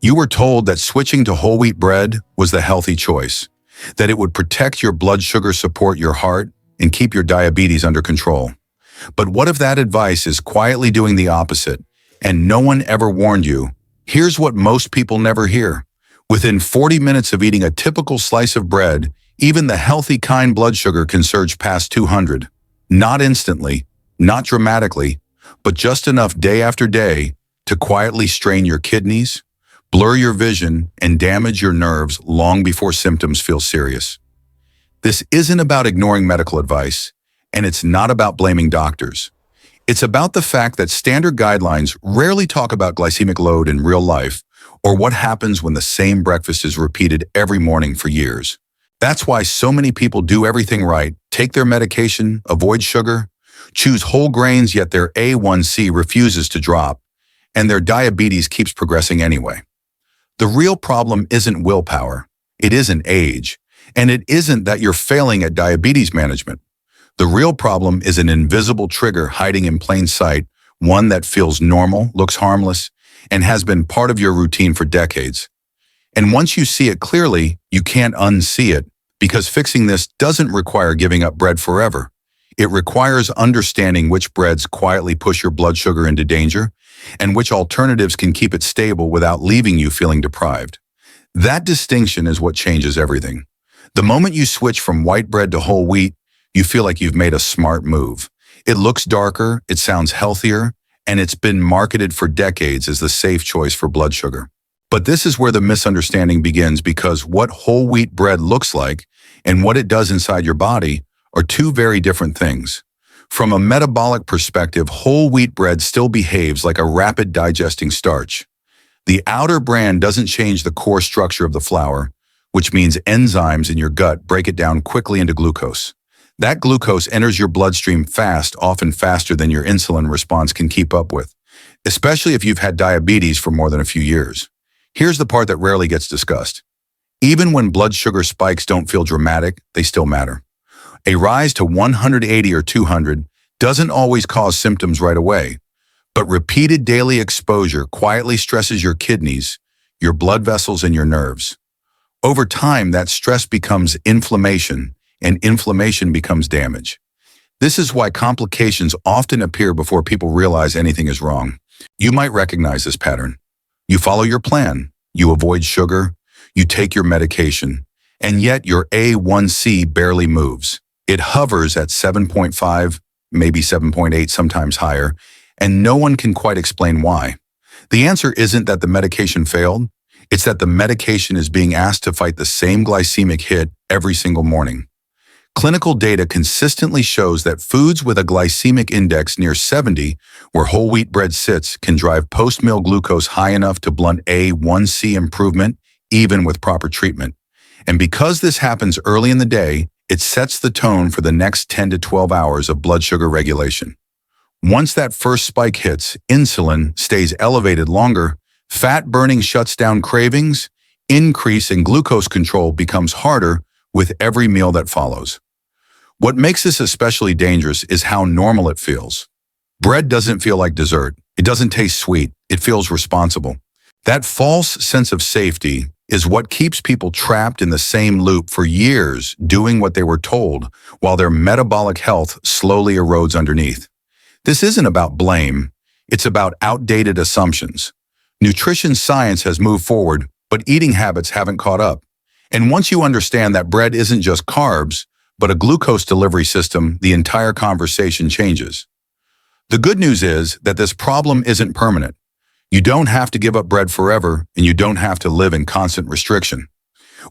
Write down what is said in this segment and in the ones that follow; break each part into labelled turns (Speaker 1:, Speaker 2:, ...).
Speaker 1: You were told that switching to whole wheat bread was the healthy choice, that it would protect your blood sugar, support your heart, and keep your diabetes under control. But what if that advice is quietly doing the opposite, and no one ever warned you? Here's what most people never hear. Within 40 minutes of eating a typical slice of bread, even the healthy kind blood sugar can surge past 200. Not instantly, not dramatically, but just enough day after day to quietly strain your kidneys, blur your vision, and damage your nerves long before symptoms feel serious. This isn't about ignoring medical advice, and it's not about blaming doctors. It's about the fact that standard guidelines rarely talk about glycemic load in real life, or what happens when the same breakfast is repeated every morning for years. That's why so many people do everything right, take their medication, avoid sugar, choose whole grains, yet their A1C refuses to drop, and their diabetes keeps progressing anyway. The real problem isn't willpower, it isn't age, and it isn't that you're failing at diabetes management. The real problem is an invisible trigger hiding in plain sight, one that feels normal, looks harmless, and has been part of your routine for decades. And once you see it clearly, you can't unsee it, because fixing this doesn't require giving up bread forever. It requires understanding which breads quietly push your blood sugar into danger, and which alternatives can keep it stable without leaving you feeling deprived. That distinction is what changes everything. The moment you switch from white bread to whole wheat, you feel like you've made a smart move. It looks darker, it sounds healthier, and it's been marketed for decades as the safe choice for blood sugar. But this is where the misunderstanding begins, because what whole wheat bread looks like and what it does inside your body are two very different things. From a metabolic perspective, whole wheat bread still behaves like a rapid digesting starch. The outer bran doesn't change the core structure of the flour, which means enzymes in your gut break it down quickly into glucose. That glucose enters your bloodstream fast, often faster than your insulin response can keep up with, especially if you've had diabetes for more than a few years. Here's the part that rarely gets discussed. Even when blood sugar spikes don't feel dramatic, they still matter. A rise to 180 or 200 doesn't always cause symptoms right away, but repeated daily exposure quietly stresses your kidneys, your blood vessels, and your nerves. Over time, that stress becomes inflammation, and inflammation becomes damage. This is why complications often appear before people realize anything is wrong. You might recognize this pattern. You follow your plan, you avoid sugar, you take your medication, and yet your A1C barely moves. It hovers at 7.5, maybe 7.8, sometimes higher, and no one can quite explain why. The answer isn't that the medication failed, it's that the medication is being asked to fight the same glycemic hit every single morning. Clinical data consistently shows that foods with a glycemic index near 70, where whole wheat bread sits, can drive post-meal glucose high enough to blunt A1C improvement, even with proper treatment. And because this happens early in the day, it sets the tone for the next 10 to 12 hours of blood sugar regulation. Once that first spike hits, insulin stays elevated longer, fat burning shuts down cravings, increase in glucose control becomes harder with every meal that follows. What makes this especially dangerous is how normal it feels. Bread doesn't feel like dessert. It doesn't taste sweet. It feels responsible. That false sense of safety is what keeps people trapped in the same loop for years, doing what they were told, while their metabolic health slowly erodes underneath. This isn't about blame. It's about outdated assumptions. Nutrition science has moved forward, but eating habits haven't caught up. And once you understand that bread isn't just carbs, but a glucose delivery system, the entire conversation changes. The good news is that this problem isn't permanent. You don't have to give up bread forever, and you don't have to live in constant restriction.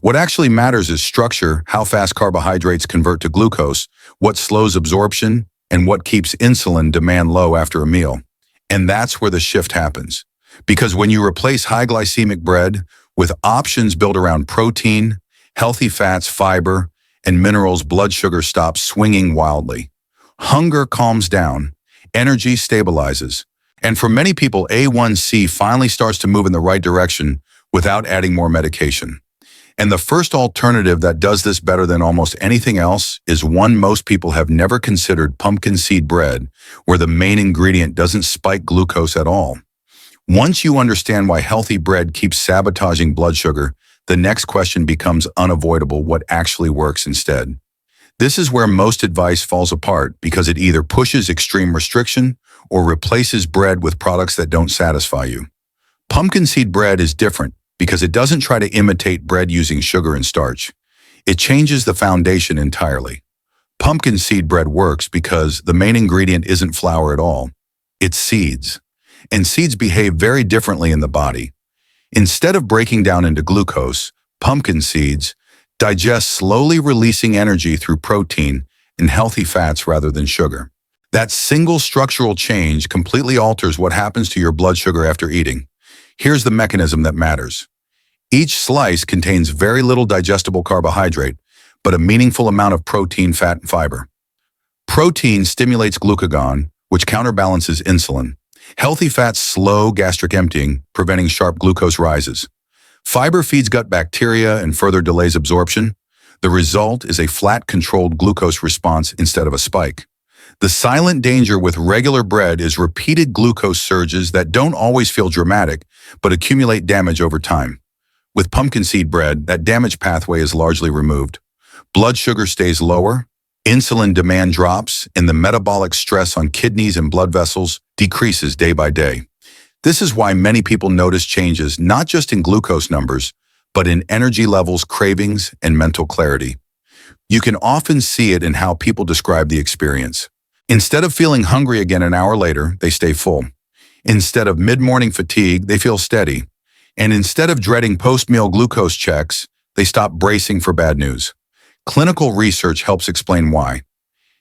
Speaker 1: What actually matters is structure, how fast carbohydrates convert to glucose, what slows absorption, and what keeps insulin demand low after a meal. And that's where the shift happens. Because when you replace high glycemic bread with options built around protein, healthy fats, fiber, and minerals, blood sugar stops swinging wildly. Hunger calms down, energy stabilizes, and for many people, A1C finally starts to move in the right direction without adding more medication. And the first alternative that does this better than almost anything else is one most people have never considered: pumpkin seed bread, where the main ingredient doesn't spike glucose at all. Once you understand why healthy bread keeps sabotaging blood sugar, the next question becomes unavoidable: what actually works instead? This is where most advice falls apart because it either pushes extreme restriction or replaces bread with products that don't satisfy you. Pumpkin seed bread is different because it doesn't try to imitate bread using sugar and starch. It changes the foundation entirely. Pumpkin seed bread works because the main ingredient isn't flour at all. It's seeds. And seeds behave very differently in the body. Instead of breaking down into glucose, pumpkin seeds digest, slowly releasing energy through protein and healthy fats rather than sugar. That single structural change completely alters what happens to your blood sugar after eating. Here's the mechanism that matters. Each slice contains very little digestible carbohydrate, but a meaningful amount of protein, fat, and fiber. Protein stimulates glucagon, which counterbalances insulin. Healthy fats slow gastric emptying, preventing sharp glucose rises. Fiber feeds gut bacteria and further delays absorption. The result is a flat, controlled glucose response instead of a spike. The silent danger with regular bread is repeated glucose surges that don't always feel dramatic, but accumulate damage over time. With pumpkin seed bread, that damage pathway is largely removed. Blood sugar stays lower, insulin demand drops, and the metabolic stress on kidneys and blood vessels decreases day by day. This is why many people notice changes not just in glucose numbers, but in energy levels, cravings, and mental clarity. You can often see it in how people describe the experience. Instead of feeling hungry again an hour later, they stay full. Instead of mid-morning fatigue, they feel steady. And instead of dreading post-meal glucose checks, they stop bracing for bad news. Clinical research helps explain why.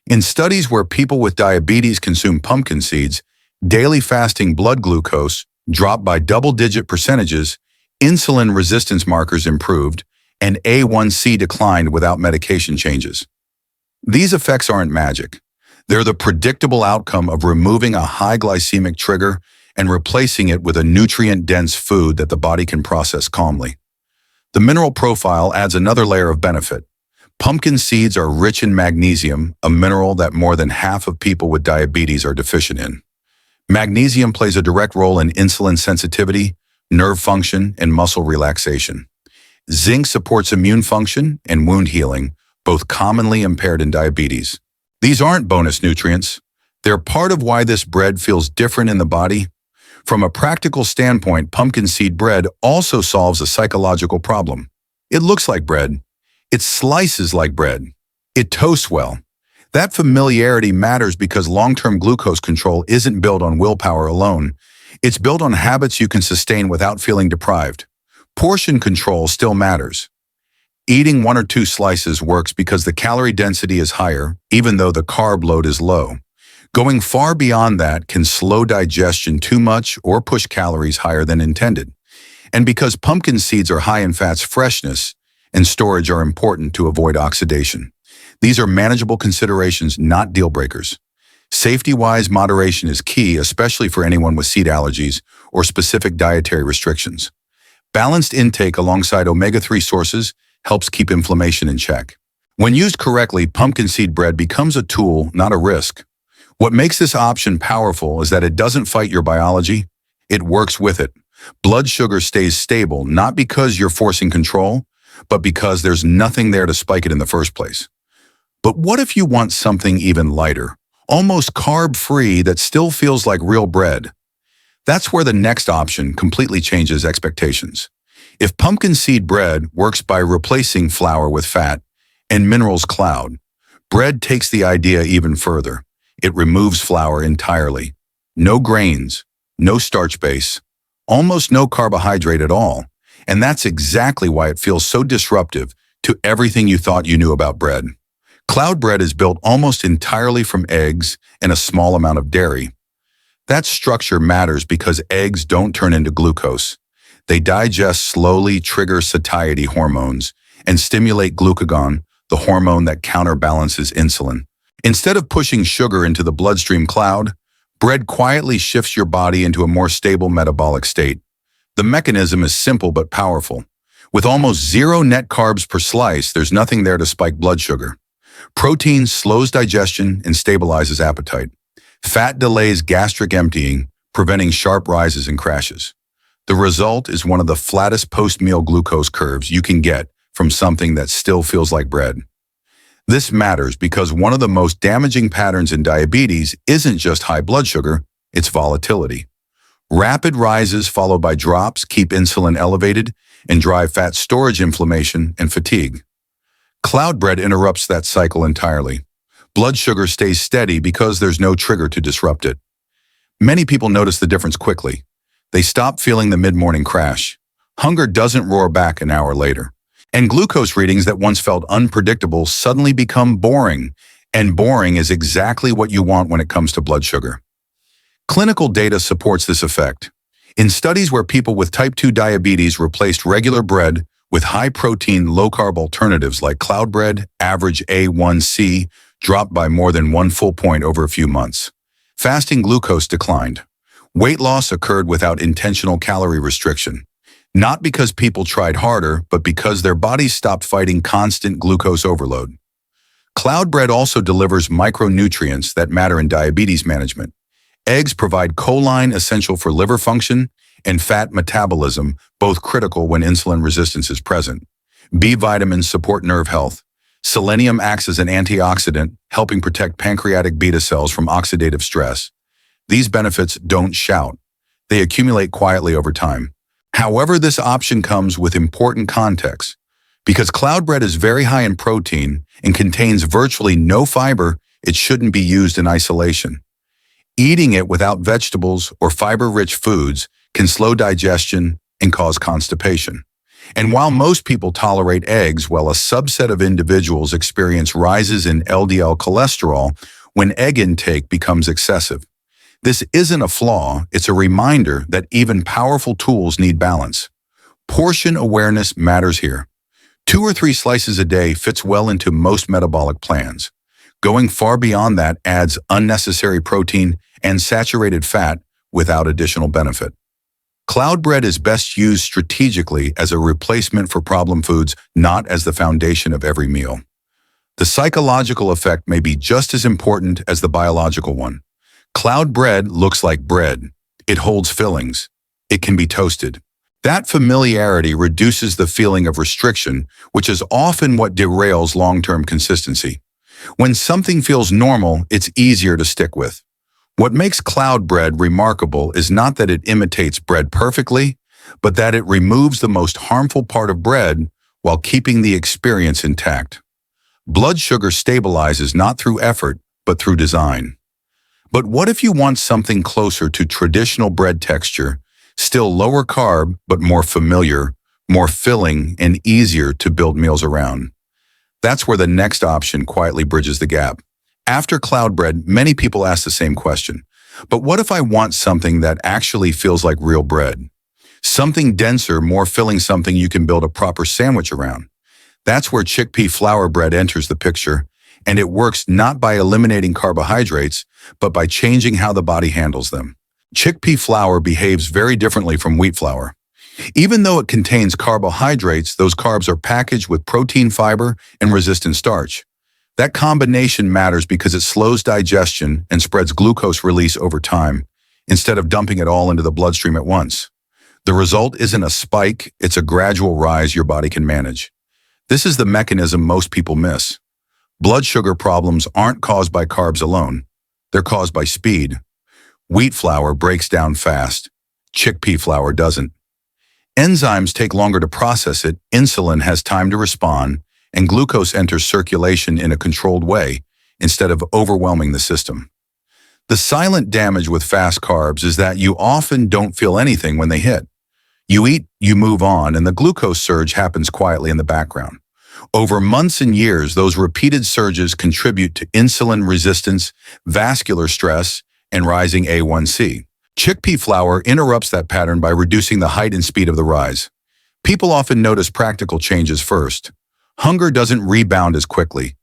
Speaker 1: In studies where people with diabetes consume pumpkin seeds, daily fasting blood glucose dropped by double-digit percentages, insulin resistance markers improved, and A1C declined without medication changes. These effects aren't magic. They're the predictable outcome of removing a high glycemic trigger and replacing it with a nutrient-dense food that the body can process calmly. The mineral profile adds another layer of benefit. Pumpkin seeds are rich in magnesium, a mineral that more than half of people with diabetes are deficient in. Magnesium plays a direct role in insulin sensitivity, nerve function, and muscle relaxation. Zinc supports immune function and wound healing, both commonly impaired in diabetes. These aren't bonus nutrients. They're part of why this bread feels different in the body. From a practical standpoint, pumpkin seed bread also solves a psychological problem. It looks like bread. It slices like bread. It toasts well. That familiarity matters because long-term glucose control isn't built on willpower alone. It's built on habits you can sustain without feeling deprived. Portion control still matters. Eating 1 or 2 slices works because the calorie density is higher, even though the carb load is low. Going far beyond that can slow digestion too much or push calories higher than intended. And because pumpkin seeds are high in fats, freshness and storage are important to avoid oxidation. These are manageable considerations, not deal breakers. Safety-wise, moderation is key, especially for anyone with seed allergies or specific dietary restrictions. Balanced intake alongside omega-3 sources helps keep inflammation in check. When used correctly, pumpkin seed bread becomes a tool, not a risk. What makes this option powerful is that it doesn't fight your biology, it works with it. Blood sugar stays stable, not because you're forcing control, but because there's nothing there to spike it in the first place. But what if you want something even lighter, almost carb-free that still feels like real bread? That's where the next option completely changes expectations. If pumpkin seed bread works by replacing flour with fat and minerals cloud, bread takes the idea even further. It removes flour entirely. No grains, no starch base, almost no carbohydrate at all. And that's exactly why it feels so disruptive to everything you thought you knew about bread. Cloud bread is built almost entirely from eggs and a small amount of dairy. That structure matters because eggs don't turn into glucose. They digest slowly, trigger satiety hormones, and stimulate glucagon, the hormone that counterbalances insulin. Instead of pushing sugar into the bloodstream cloud, bread quietly shifts your body into a more stable metabolic state. The mechanism is simple but powerful. With almost 0 net carbs per slice, there's nothing there to spike blood sugar. Protein slows digestion and stabilizes appetite. Fat delays gastric emptying, preventing sharp rises and crashes. The result is one of the flattest post-meal glucose curves you can get from something that still feels like bread. This matters because one of the most damaging patterns in diabetes isn't just high blood sugar, it's volatility. Rapid rises followed by drops keep insulin elevated and drive fat storage inflammation and fatigue. Cloud bread interrupts that cycle entirely. Blood sugar stays steady because there's no trigger to disrupt it. Many people notice the difference quickly. They stop feeling the mid-morning crash. Hunger doesn't roar back an hour later. And glucose readings that once felt unpredictable suddenly become boring. And boring is exactly what you want when it comes to blood sugar. Clinical data supports this effect. In studies where people with type 2 diabetes replaced regular bread with high-protein, low-carb alternatives like cloud bread, average A1C dropped by more than 1 full point over a few months. Fasting glucose declined. Weight loss occurred without intentional calorie restriction. Not because people tried harder, but because their bodies stopped fighting constant glucose overload. Cloud bread also delivers micronutrients that matter in diabetes management. Eggs provide choline, essential for liver function, and fat metabolism, both critical when insulin resistance is present. B vitamins support nerve health. Selenium acts as an antioxidant, helping protect pancreatic beta cells from oxidative stress. These benefits don't shout. They accumulate quietly over time. However, this option comes with important context. Because cloud bread is very high in protein and contains virtually no fiber, it shouldn't be used in isolation. Eating it without vegetables or fiber-rich foods can slow digestion and cause constipation. And while most people tolerate eggs, well, a subset of individuals experience rises in LDL cholesterol when egg intake becomes excessive. This isn't a flaw, it's a reminder that even powerful tools need balance. Portion awareness matters here. 2 or 3 slices a day fits well into most metabolic plans. Going far beyond that adds unnecessary protein and saturated fat without additional benefit. Cloud bread is best used strategically as a replacement for problem foods, not as the foundation of every meal. The psychological effect may be just as important as the biological one. Cloud bread looks like bread. It holds fillings. It can be toasted. That familiarity reduces the feeling of restriction, which is often what derails long-term consistency. When something feels normal, it's easier to stick with. What makes cloud bread remarkable is not that it imitates bread perfectly, but that it removes the most harmful part of bread while keeping the experience intact. Blood sugar stabilizes not through effort, but through design. But what if you want something closer to traditional bread texture, still lower carb, but more familiar, more filling, and easier to build meals around? That's where the next option quietly bridges the gap. After cloud bread, many people ask the same question. But what if I want something that actually feels like real bread? Something denser, more filling, something you can build a proper sandwich around. That's where chickpea flour bread enters the picture, and it works not by eliminating carbohydrates, but by changing how the body handles them. Chickpea flour behaves very differently from wheat flour. Even though it contains carbohydrates, those carbs are packaged with protein, fiber, and resistant starch. That combination matters because it slows digestion and spreads glucose release over time, instead of dumping it all into the bloodstream at once. The result isn't a spike, it's a gradual rise your body can manage. This is the mechanism most people miss. Blood sugar problems aren't caused by carbs alone. They're caused by speed. Wheat flour breaks down fast. Chickpea flour doesn't. Enzymes take longer to process it, insulin has time to respond, and glucose enters circulation in a controlled way instead of overwhelming the system. The silent damage with fast carbs is that you often don't feel anything when they hit. You eat, you move on, and the glucose surge happens quietly in the background. Over months and years, those repeated surges contribute to insulin resistance, vascular stress, and rising A1C. Chickpea flour interrupts that pattern by reducing the height and speed of the rise. People often notice practical changes first. Hunger doesn't rebound as quickly.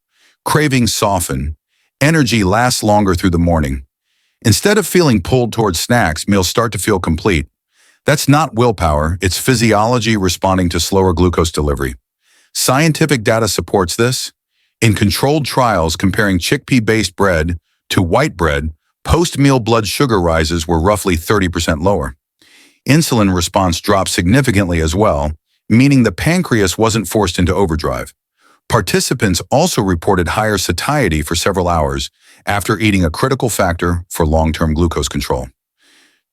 Speaker 1: Cravings soften. Energy lasts longer through the morning. Instead of feeling pulled towards snacks, meals start to feel complete. That's not willpower, it's physiology responding to slower glucose delivery. Scientific data supports this. In controlled trials comparing chickpea-based bread to white bread, Post-meal blood sugar rises were roughly 30% lower. Insulin response dropped significantly as well, meaning the pancreas wasn't forced into overdrive. Participants also reported higher satiety for several hours after eating, a critical factor for long-term glucose control.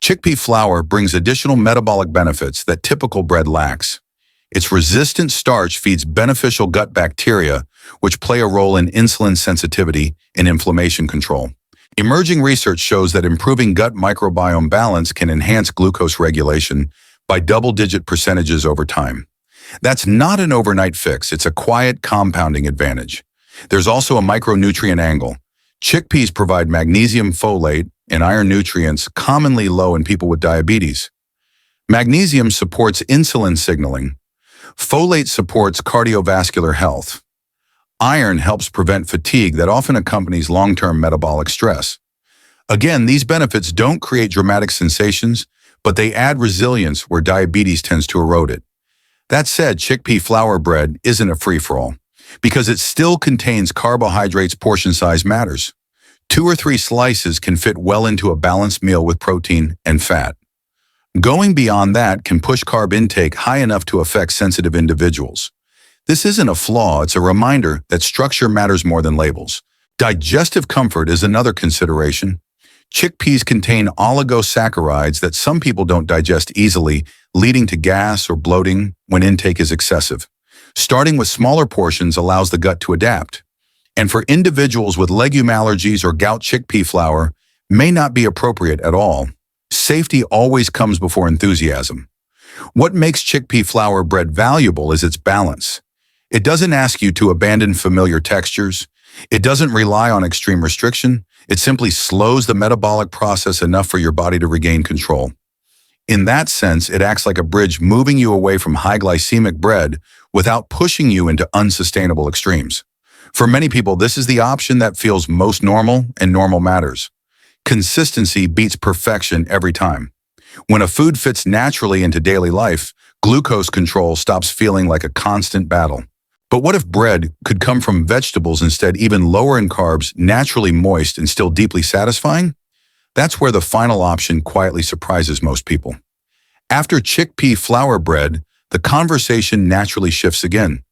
Speaker 1: Chickpea flour brings additional metabolic benefits that typical bread lacks. Its resistant starch feeds beneficial gut bacteria, which play a role in insulin sensitivity and inflammation control. Emerging research shows that improving gut microbiome balance can enhance glucose regulation by double-digit percentages over time. That's not an overnight fix, it's a quiet compounding advantage. There's also a micronutrient angle. Chickpeas provide magnesium, folate, and iron nutrients commonly low in people with diabetes. Magnesium supports insulin signaling. Folate supports cardiovascular health. Iron helps prevent fatigue that often accompanies long-term metabolic stress. Again, these benefits don't create dramatic sensations, but they add resilience where diabetes tends to erode it. That said, chickpea flour bread isn't a free-for-all, because it still contains carbohydrates. Portion size matters. 2 or 3 slices can fit well into a balanced meal with protein and fat. Going beyond that can push carb intake high enough to affect sensitive individuals. This isn't a flaw, it's a reminder that structure matters more than labels. Digestive comfort is another consideration. Chickpeas contain oligosaccharides that some people don't digest easily, leading to gas or bloating when intake is excessive. Starting with smaller portions allows the gut to adapt. And for individuals with legume allergies or gout, chickpea flour may not be appropriate at all. Safety always comes before enthusiasm. What makes chickpea flour bread valuable is its balance. It doesn't ask you to abandon familiar textures. It doesn't rely on extreme restriction. It simply slows the metabolic process enough for your body to regain control. In that sense, it acts like a bridge, moving you away from high glycemic bread without pushing you into unsustainable extremes. For many people, this is the option that feels most normal, and normal matters. Consistency beats perfection every time. When a food fits naturally into daily life, glucose control stops feeling like a constant battle. But what if bread could come from vegetables instead, even lower in carbs, naturally moist and still deeply satisfying? That's where the final option quietly surprises most people. After chickpea flour bread, the conversation naturally shifts again.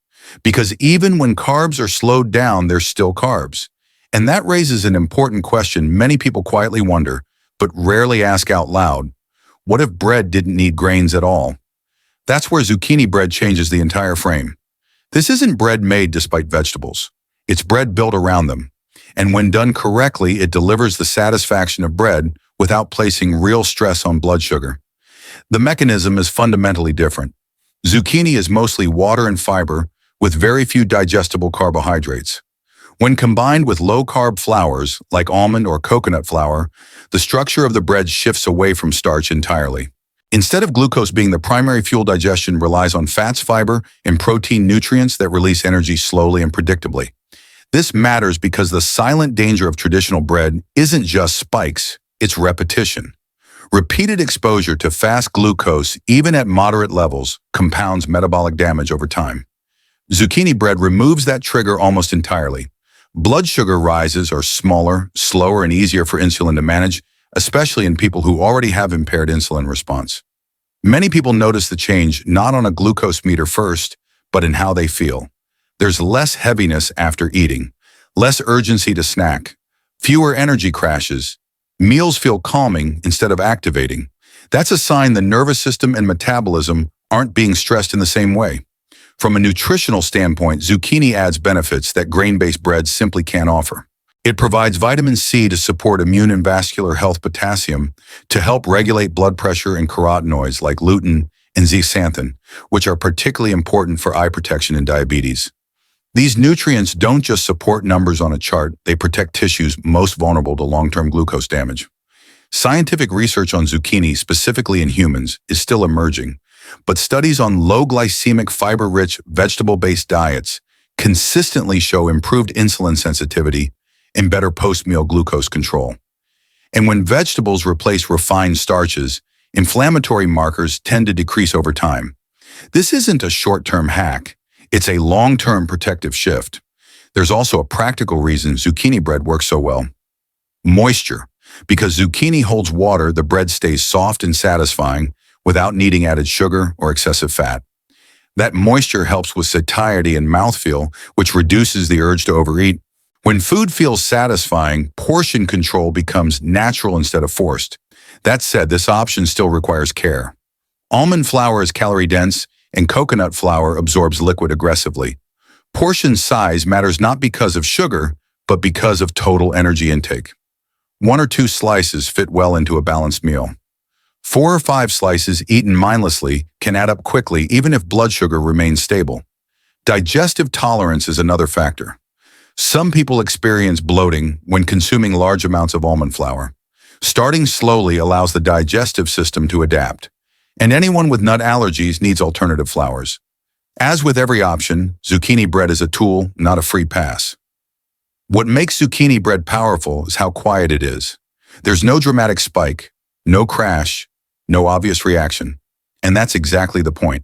Speaker 1: Because even when carbs are slowed down, there's still carbs. And that raises an important question many people quietly wonder, but rarely ask out loud. What if bread didn't need grains at all? That's where zucchini bread changes the entire frame. This isn't bread made despite vegetables. It's bread built around them. And when done correctly, it delivers the satisfaction of bread without placing real stress on blood sugar. The mechanism is fundamentally different. Zucchini is mostly water and fiber, with very few digestible carbohydrates. When combined with low-carb flours, like almond or coconut flour, the structure of the bread shifts away from starch entirely. Instead of glucose being the primary fuel, digestion relies on fats, fiber, and protein nutrients that release energy slowly and predictably. This matters because the silent danger of traditional bread isn't just spikes, it's repetition. Repeated exposure to fast glucose, even at moderate levels, compounds metabolic damage over time. Zucchini bread removes that trigger almost entirely. Blood sugar rises are smaller, slower, and easier for insulin to manage, especially in people who already have impaired insulin response. Many people notice the change not on a glucose meter first, but in how they feel. There's less heaviness after eating, less urgency to snack, fewer energy crashes. Meals feel calming instead of activating. That's a sign the nervous system and metabolism aren't being stressed in the same way. From a nutritional standpoint, zucchini adds benefits that grain-based breads simply can't offer. It provides vitamin C to support immune and vascular health, potassium to help regulate blood pressure, and carotenoids like lutein and zeaxanthin, which are particularly important for eye protection and diabetes. These nutrients don't just support numbers on a chart, they protect tissues most vulnerable to long-term glucose damage. Scientific research on zucchini, specifically in humans, is still emerging, but studies on low glycemic, fiber-rich, vegetable-based diets consistently show improved insulin sensitivity and better post-meal glucose control. And when vegetables replace refined starches, inflammatory markers tend to decrease over time. This isn't a short-term hack, it's a long-term protective shift. There's also a practical reason zucchini bread works so well. Moisture. Because zucchini holds water, the bread stays soft and satisfying without needing added sugar or excessive fat. That moisture helps with satiety and mouthfeel, which reduces the urge to overeat. When food feels satisfying, portion control becomes natural instead of forced. That said, this option still requires care. Almond flour is calorie-dense, and coconut flour absorbs liquid aggressively. Portion size matters not because of sugar, but because of total energy intake. 1 or 2 slices fit well into a balanced meal. 4 or 5 slices eaten mindlessly can add up quickly even if blood sugar remains stable. Digestive tolerance is another factor. Some people experience bloating when consuming large amounts of almond flour. Starting slowly allows the digestive system to adapt, and anyone with nut allergies needs alternative flours. As with every option, zucchini bread is a tool, not a free pass. What makes zucchini bread powerful is how quiet it is. There's no dramatic spike, no crash, no obvious reaction, and that's exactly the point.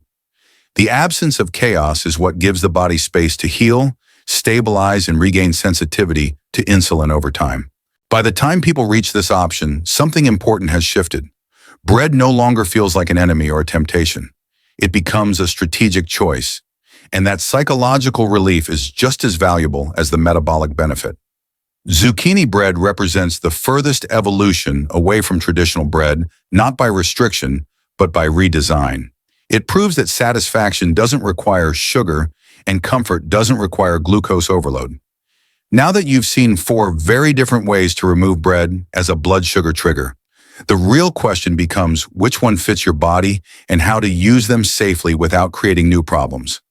Speaker 1: The absence of chaos is what gives the body space to heal, stabilize, and regain sensitivity to insulin over time. By the time people reach this option, something important has shifted. Bread no longer feels like an enemy or a temptation. It becomes a strategic choice, and that psychological relief is just as valuable as the metabolic benefit. Zucchini bread represents the furthest evolution away from traditional bread, not by restriction, but by redesign. It proves that satisfaction doesn't require sugar and comfort doesn't require glucose overload. Now that you've seen 4 very different ways to remove bread as a blood sugar trigger, the real question becomes which one fits your body and how to use them safely without creating new problems.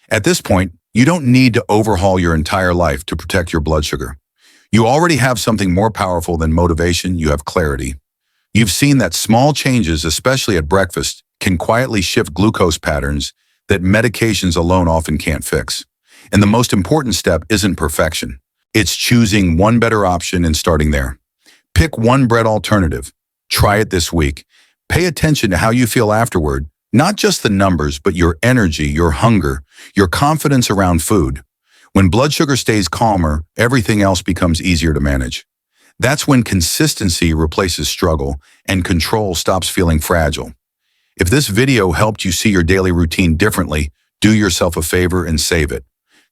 Speaker 1: At this point, you don't need to overhaul your entire life to protect your blood sugar. You already have something more powerful than motivation. You have clarity. You've seen that small changes, especially at breakfast, can quietly shift glucose patterns that medications alone often can't fix. And the most important step isn't perfection. It's choosing one better option and starting there. Pick one bread alternative. Try it this week. Pay attention to how you feel afterward, not just the numbers, but your energy, your hunger, your confidence around food. When blood sugar stays calmer, everything else becomes easier to manage. That's when consistency replaces struggle and control stops feeling fragile. If this video helped you see your daily routine differently, do yourself a favor and save it.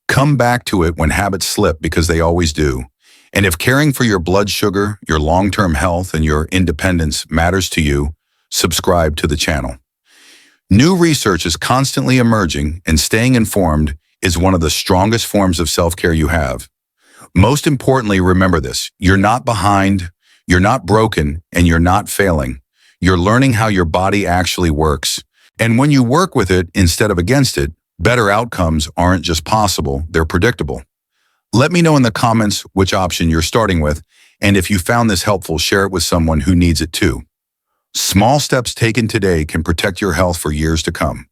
Speaker 1: Come back to it when habits slip because they always do. And if caring for your blood sugar, your long-term health, and your independence matters to you, subscribe to the channel. New research is constantly emerging, and staying informed is one of the strongest forms of self-care you have. Most importantly, remember this: you're not behind, you're not broken, and you're not failing. You're learning how your body actually works. And when you work with it instead of against it, better outcomes aren't just possible, they're predictable. Let me know in the comments which option you're starting with, and if you found this helpful, share it with someone who needs it too. Small steps taken today can protect your health for years to come.